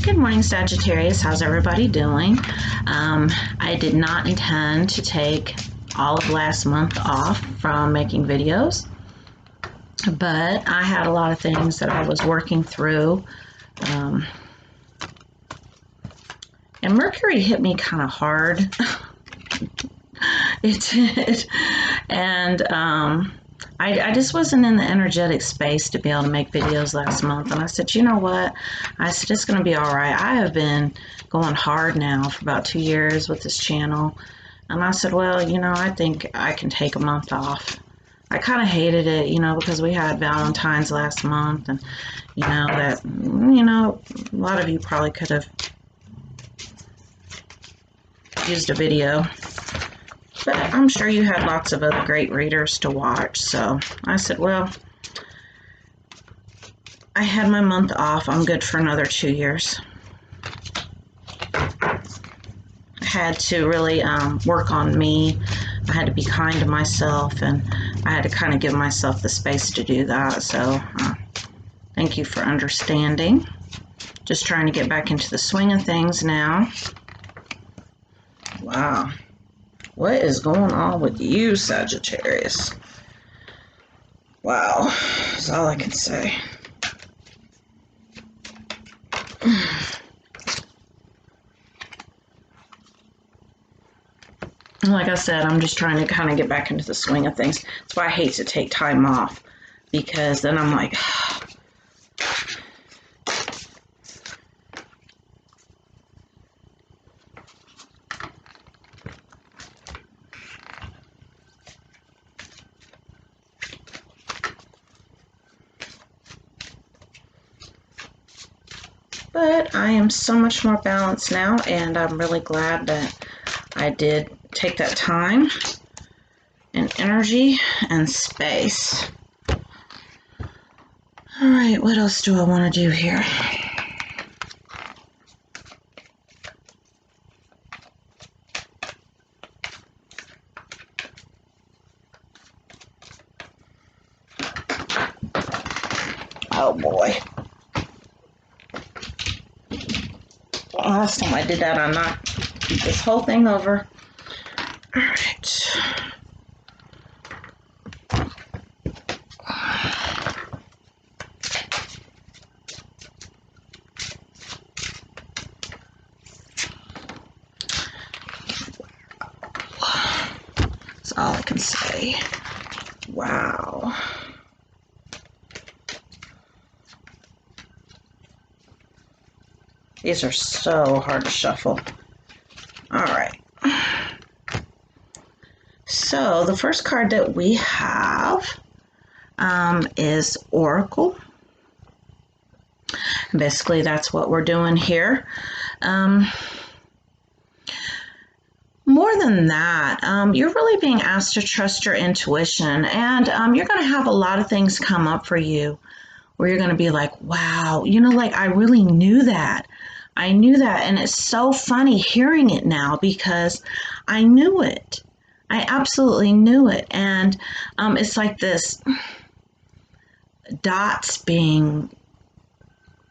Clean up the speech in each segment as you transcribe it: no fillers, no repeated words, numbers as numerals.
Good morning, Sagittarius. How's everybody doing? I did not intend to take all of last month off from making videos, but I had a lot of things that I was working through. And Mercury hit me kind of hard. It did. And I just wasn't in the energetic space to be able to make videos last month. And I said, you know what? I said, it's going to be all right. I have been going hard now for about 2 years with this channel. And I said, well, you know, I think I can take a month off. I kind of hated it, you know, because we had Valentine's last month. And, you know, a lot of you probably could have used a video. But I'm sure you had lots of other great readers to watch. So I said, well, I had my month off. I'm good for another 2 years. I had to really work on me. I had to be kind to myself, and I had to kind of give myself the space to do that. So thank you for understanding. Just trying to get back into the swing of things now. Wow. What is going on with you, Sagittarius? Wow, that's all I can say. Like I said, I'm just trying to kind of get back into the swing of things. That's why I hate to take time off, because then I'm like, but I am so much more balanced now, and I'm really glad that I did take that time and energy and space. All right, what else do I want to do here? Oh boy. Last time I did that, I knocked this whole thing over. All right. That's all I can say. Wow. These are so hard to shuffle. All right. So the first card that we have is Oracle. Basically, that's what we're doing here. More than that, you're really being asked to trust your intuition, and you're going to have a lot of things come up for you where you're going to be like, wow, you know, like I really knew that. I knew that, and it's so funny hearing it now because I knew it. I absolutely knew it, and it's like this dots being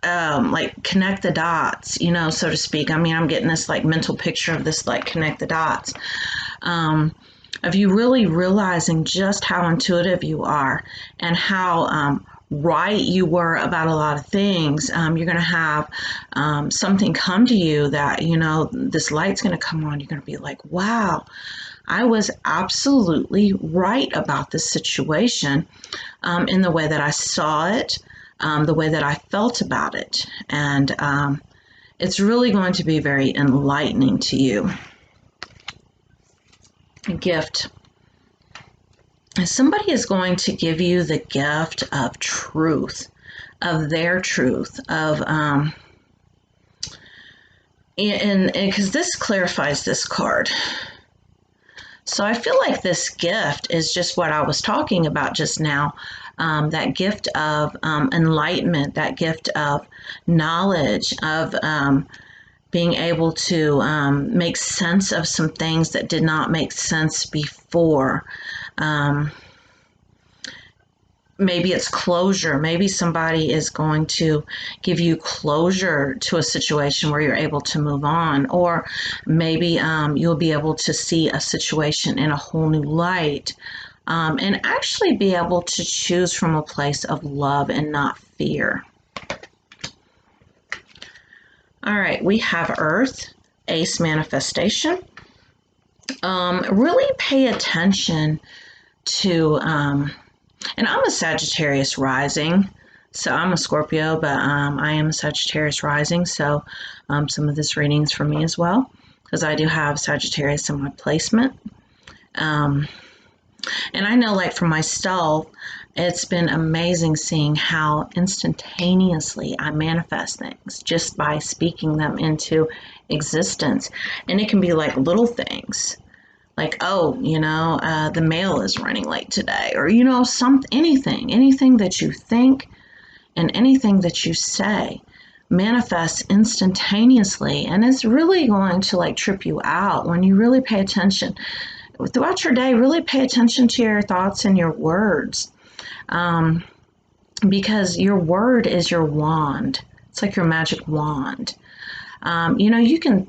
like connect the dots, you know, so to speak. I mean, I'm getting this like mental picture of this like connect the dots of you really realizing just how intuitive you are and how right you were about a lot of things. You're going to have something come to you that, you know, this light's going to come on. You're going to be like, wow, I was absolutely right about this situation in the way that I saw it, the way that I felt about it. And it's really going to be very enlightening to you. A gift. Somebody is going to give you the gift of truth, of their truth, of and because this clarifies this card. So I feel like this gift is just what I was talking about just now, that gift of enlightenment, that gift of knowledge, of being able to make sense of some things that did not make sense before. maybe it's closure. Maybe somebody is going to give you closure to a situation where you're able to move on, or maybe you'll be able to see a situation in a whole new light, and actually be able to choose from a place of love and not fear. All right, we have Earth, Ace manifestation. Really pay attention to, and I'm a Sagittarius rising, so I'm a Scorpio, but I am a Sagittarius rising, so some of this reading's for me as well, because I do have Sagittarius in my placement. And I know, like, for myself, it's been amazing seeing how instantaneously I manifest things just by speaking them into existence. And it can be like little things, like, oh, the mail is running late today, or, anything that you think and anything that you say manifests instantaneously. And it's really going to, like, trip you out when you really pay attention. Throughout your day, really pay attention to your thoughts and your words, because your word is your wand. It's like your magic wand. You can,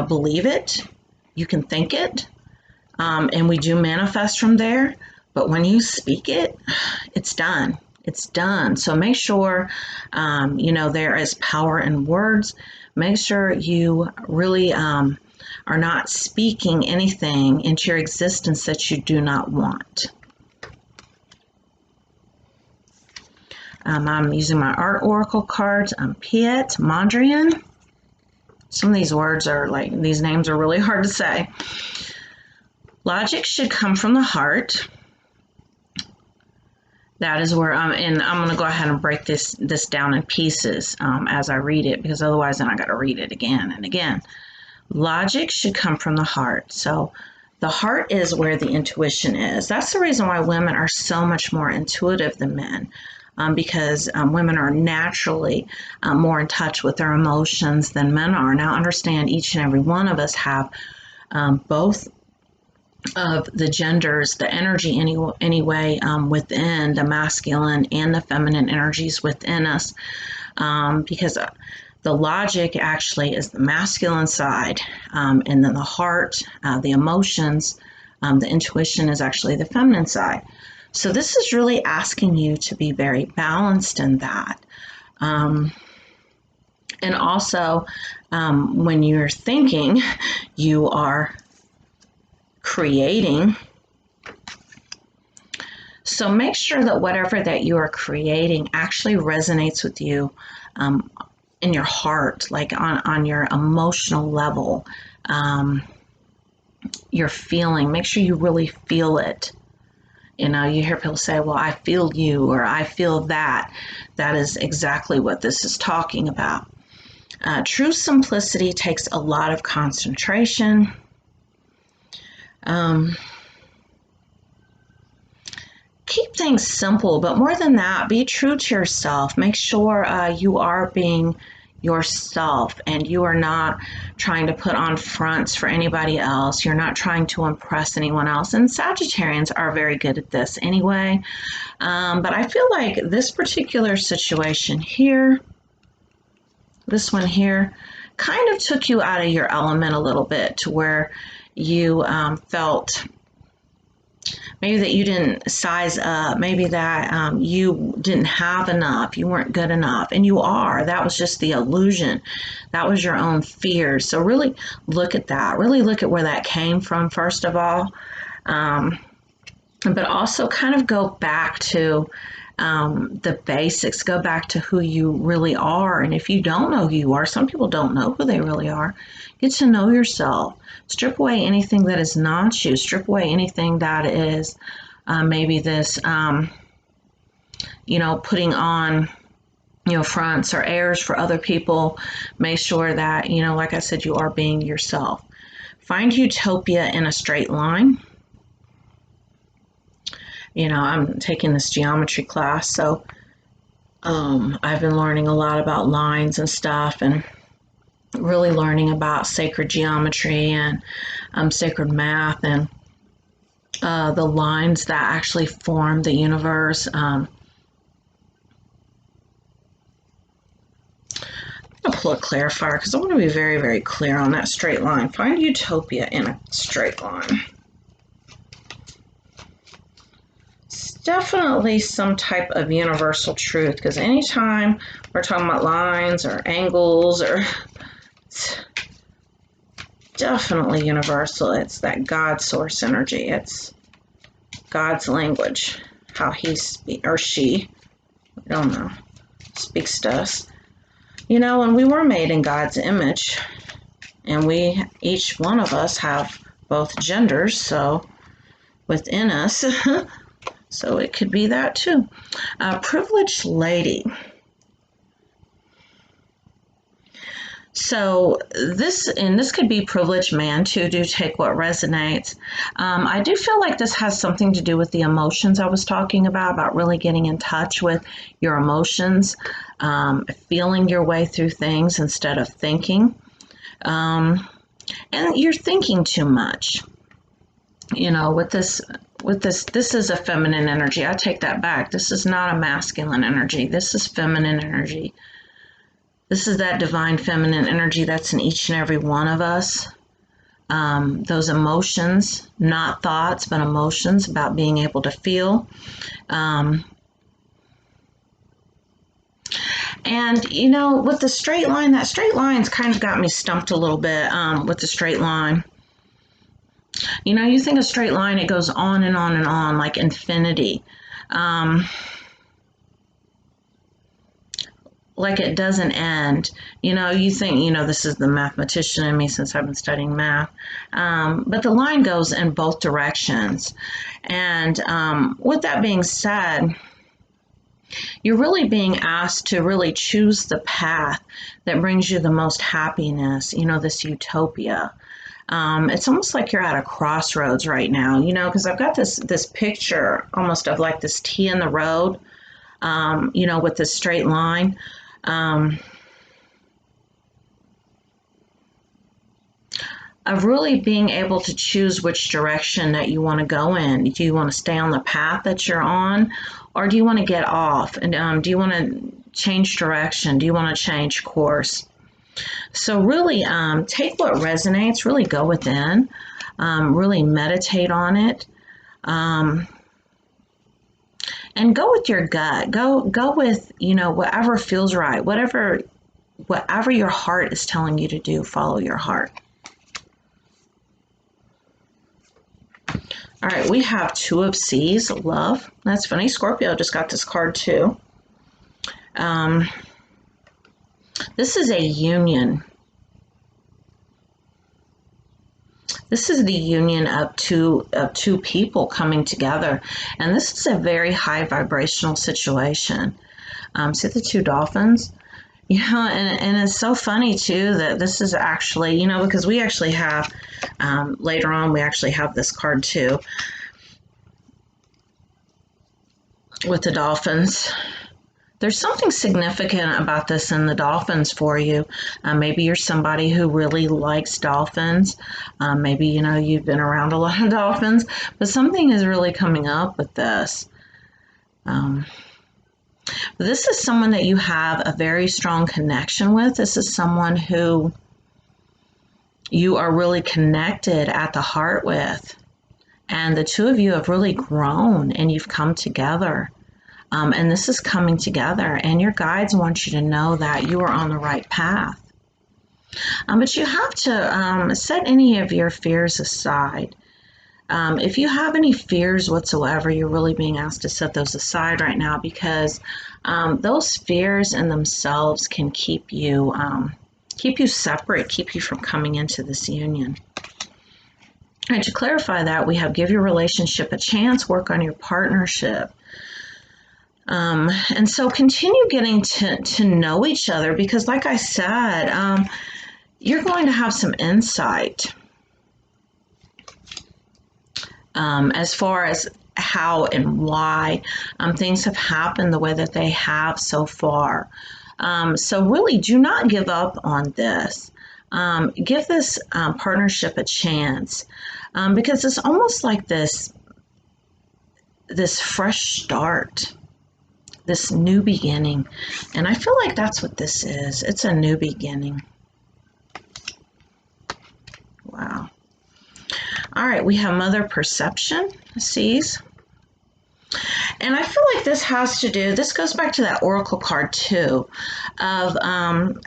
believe it, you can think it, and we do manifest from there. But when you speak it, it's done. It's done. So make sure, there is power in words. Make sure you really are not speaking anything into your existence that you do not want. I'm using my art oracle cards. Piet, Mondrian. Some of these these names are really hard to say. Logic should come from the heart. That is where and I'm going to go ahead and break this down in pieces as I read it, because otherwise then I got to read it again and again. Logic should come from the heart. So the heart is where the intuition is. That's the reason why women are so much more intuitive than men, because women are naturally more in touch with their emotions than men are. Now, understand, each and every one of us have both of the genders, the energy anyway, within the masculine and the feminine energies within us, because the logic actually is the masculine side, and then the heart, the emotions, the intuition is actually the feminine side. So this is really asking you to be very balanced in that. And also, when you're thinking, you are creating. So make sure that whatever that you are creating actually resonates with you in your heart, like on your emotional level, your feeling. Make sure you really feel it. You hear people say, well, I feel you, or I feel that. That is exactly what this is talking about. True simplicity takes a lot of concentration. Keep things simple, but more than that, be true to yourself. Make sure you are being yourself, and you are not trying to put on fronts for anybody else. You're not trying to impress anyone else. And Sagittarians are very good at this anyway. But I feel like this particular situation here, this one here, kind of took you out of your element a little bit, to where you felt maybe that you didn't size up, maybe that you didn't have enough, you weren't good enough, and you are. That was just the illusion. That was your own fears. So really look at that. Really look at where that came from, first of all. But also kind of go back to the basics. Go back to who you really are. And if you don't know who you are, some people don't know who they really are. Get to know yourself. Strip away anything that is not you. Strip away anything that is maybe this, putting on, fronts or airs for other people. Make sure that, like I said, you are being yourself. Find utopia in a straight line. I'm taking this geometry class, so I've been learning a lot about lines and stuff, and really learning about sacred geometry and sacred math, and the lines that actually form the universe. pull a clarifier because I want to be very, very clear on that straight line. Find utopia in a straight line. It's definitely some type of universal truth, because anytime we're talking about lines or angles, or it's definitely universal. It's that God source energy. It's God's language, how he or she, I don't know, speaks to us. You know, and we were made in God's image, and we, each one of us, have both genders, so within us, so it could be that too. Privileged lady. So this could be privileged man too. Do take what resonates. I do feel like this has something to do with the emotions I was talking about really getting in touch with your emotions, feeling your way through things instead of thinking. And you're thinking too much. You know, with this, this is a feminine energy. I take that back. This is not a masculine energy. This is feminine energy. This is that divine feminine energy that's in each and every one of us. Those emotions, not thoughts, but emotions, about being able to feel. And, you know, with the straight line, that straight line's kind of got me stumped a little bit with the straight line. You know, you think a straight line, it goes on and on and on, like infinity. Like it doesn't end. You know, you think, you know, this is the mathematician in me since I've been studying math. But the line goes in both directions. And with that being said, you're really being asked to really choose the path that brings you the most happiness, you know, this utopia. It's almost like you're at a crossroads right now, you know, because I've got this picture almost of like this T in the road, you know, with this straight line. Of really being able to choose which direction that you want to go in. Do you want to stay on the path that you're on, or do you want to get off? And do you want to change direction? Do you want to change course? So really take what resonates, really go within, really meditate on it, and go with your gut. Go with, you know, whatever feels right, whatever your heart is telling you to do, follow your heart. All right, we have Two of Seas, love. That's funny. Scorpio just got this card too. This is a union. This is the union of two people coming together, and this is a very high vibrational situation. See the two dolphins? You know, and it's so funny too that this is actually, you know, because we actually have, later on, we actually have this card too with the dolphins. There's something significant about this in the dolphins for you. Maybe you're somebody who really likes dolphins. Maybe, you know, you've been around a lot of dolphins, but something is really coming up with this. This is someone that you have a very strong connection with. This is someone who you are really connected at the heart with. And the two of you have really grown and you've come together. And this is coming together, and your guides want you to know that you are on the right path. But you have to set any of your fears aside. If you have any fears whatsoever, you're really being asked to set those aside right now, because those fears in themselves can keep you separate, keep you from coming into this union. All right, to clarify that, we have give your relationship a chance, work on your partnership. And so continue getting to know each other, because like I said, you're going to have some insight as far as how and why things have happened the way that they have so far. So really do not give up on this. Give this partnership a chance, because it's almost like this fresh start this new beginning. And I feel like that's what this is. It's a new beginning. Wow. All right, we have Mother Perception sees. And I feel like this has to do, this goes back to that Oracle card too, of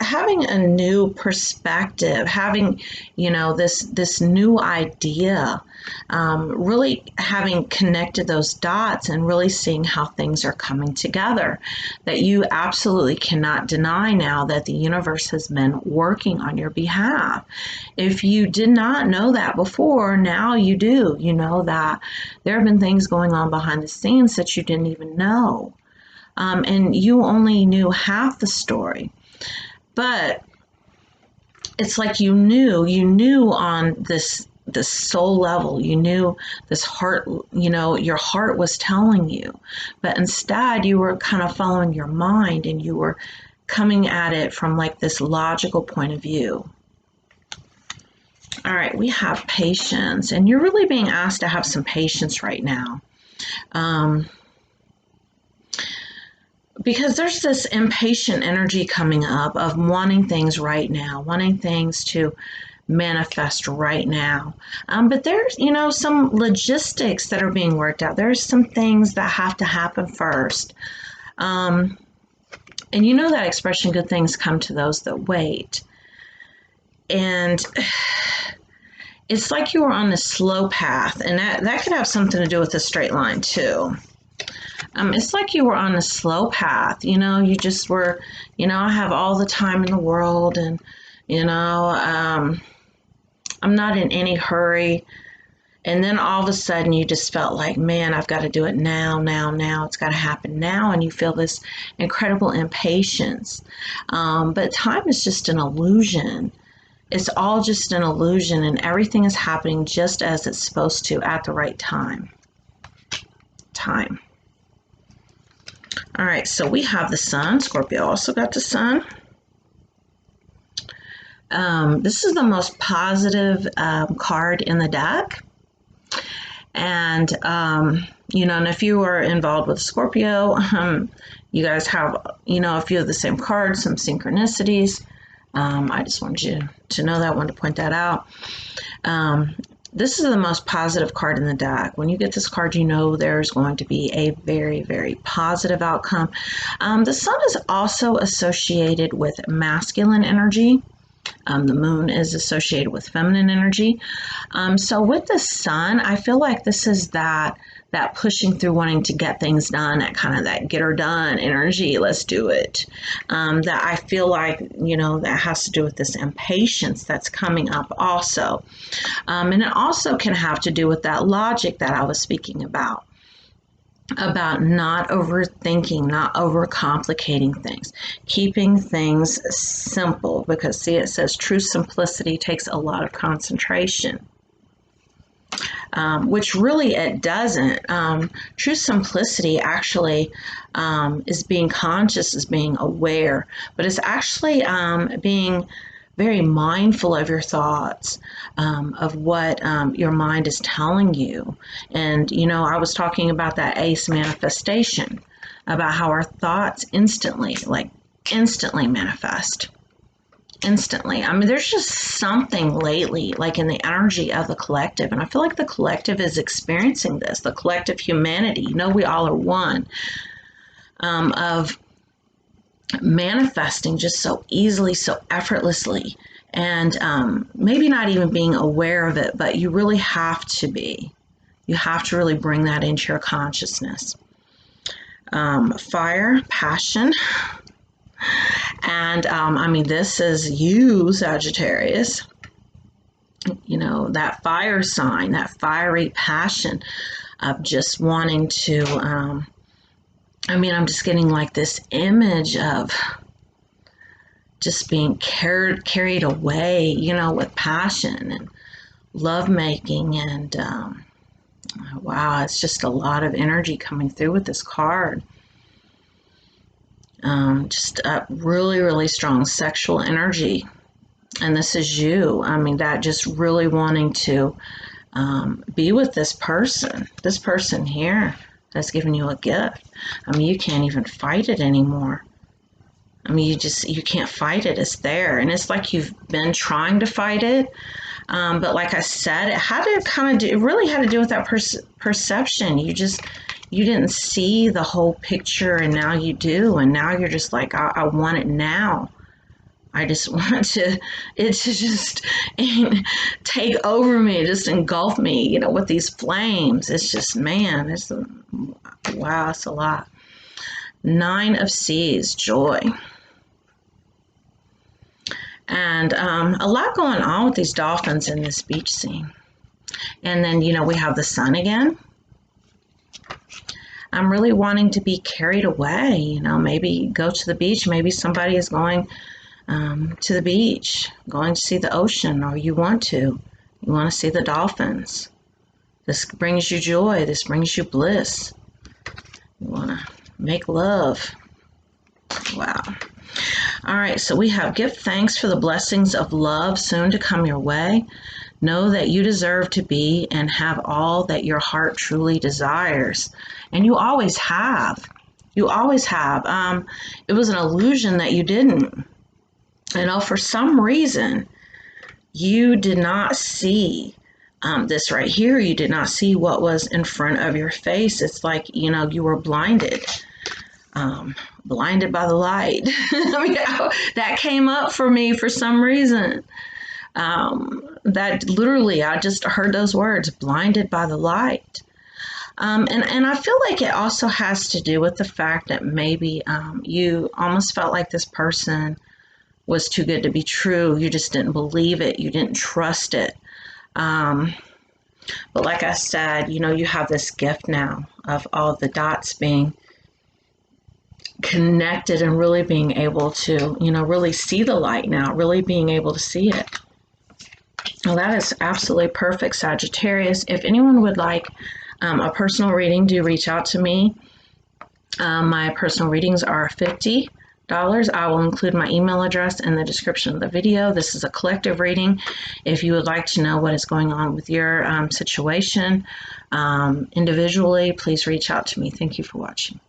having a new perspective, having, you know, this new idea, really having connected those dots and really seeing how things are coming together. That you absolutely cannot deny now that the universe has been working on your behalf. If you did not know that before, now you do. You know that there have been things going on behind the scenes that you didn't even know. And you only knew half the story. But it's like you knew on this soul level, you knew this heart, you know, your heart was telling you. But instead, you were kind of following your mind and you were coming at it from like this logical point of view. All right, we have patience, and you're really being asked to have some patience right now. Because there's this impatient energy coming up of wanting things right now, wanting things to manifest right now. But there's, you know, some logistics that are being worked out. There's some things that have to happen first. And you know that expression, good things come to those that wait. And it's like you were on a slow path, and that could have something to do with a straight line too. It's like you were on a slow path, you know, you just were, you know, I have all the time in the world, and, you know, I'm not in any hurry. And then all of a sudden you just felt like, man, I've got to do it now. It's got to happen now. And you feel this incredible impatience. But time is just an illusion. It's all just an illusion, and everything is happening just as it's supposed to at the right time. All right, so we have the Sun. Scorpio also got the Sun. This is the most positive card in the deck. And, you know, and if you are involved with Scorpio, you guys have, you know, a few of the same cards, some synchronicities. I just wanted you to know that, I wanted to point that out. This is the most positive card in the deck. When you get this card, you know there's going to be a very, very positive outcome. The Sun is also associated with masculine energy. The Moon is associated with feminine energy. So with the Sun, I feel like this is that pushing through, wanting to get things done, that kind of that get her done energy. Let's do it. That I feel like, you know, that has to do with this impatience that's coming up also. And it also can have to do with that logic that I was speaking about not overthinking, not overcomplicating things, keeping things simple, because see, it says true simplicity takes a lot of concentration. Which really it doesn't. True simplicity actually is being conscious, is being aware, but it's actually being very mindful of your thoughts, of what your mind is telling you. And, you know, I was talking about that ACE manifestation, about how our thoughts instantly manifest. Instantly. I mean, there's just something lately, like in the energy of the collective, and I feel like the collective is experiencing this, the collective humanity, you know, we all are one, of manifesting just so easily, so effortlessly, and maybe not even being aware of it, but you really have to be. You have to really bring that into your consciousness. Fire, passion. And I mean, this is you, Sagittarius. You know, that fire sign, that fiery passion of just wanting to, I mean, I'm just getting like this image of just being carried away, you know, with passion and lovemaking. And wow, it's just a lot of energy coming through with this card. Just a really, really strong sexual energy. And this is you. I mean, that just really wanting to be with this person here, that's giving you a gift. I mean, you can't even fight it anymore. I mean, you can't fight it. It's there. And it's like you've been trying to fight it. But like I said, it had to kind of do, it really had to do with that perception. You didn't see the whole picture, and now you do. And now you're just like, I want it now. I just want it to just take over me, just engulf me, you know, with these flames. It's just, man, wow, it's a lot. 9 of Seas, joy. And a lot going on with these dolphins in this beach scene. And then, you know, we have the sun again. I'm really wanting to be carried away, you know, maybe go to the beach. Maybe somebody is going to the beach, going to see the ocean, or you want to see the dolphins. This brings you joy. This brings you bliss. You want to make love. Wow. All right, so we have give thanks for the blessings of love soon to come your way. Know that you deserve to be and have all that your heart truly desires. And you always have. You always have. It was an illusion that you didn't. You know, for some reason, you did not see this right here. You did not see what was in front of your face. It's like, you know, you were blinded. Blinded by the light. I mean, that came up for me for some reason. That literally, I just heard those words, blinded by the light. And I feel like it also has to do with the fact that maybe you almost felt like this person was too good to be true. You just didn't believe it. You didn't trust it. But like I said, you know, you have this gift now of all the dots being connected and really being able to, you know, really see the light now, really being able to see it. Well, that is absolutely perfect, Sagittarius. If anyone would like a personal reading, do reach out to me. My personal readings are $50. I will include my email address in the description of the video. This is a collective reading. If you would like to know what is going on with your situation individually, please reach out to me. Thank you for watching.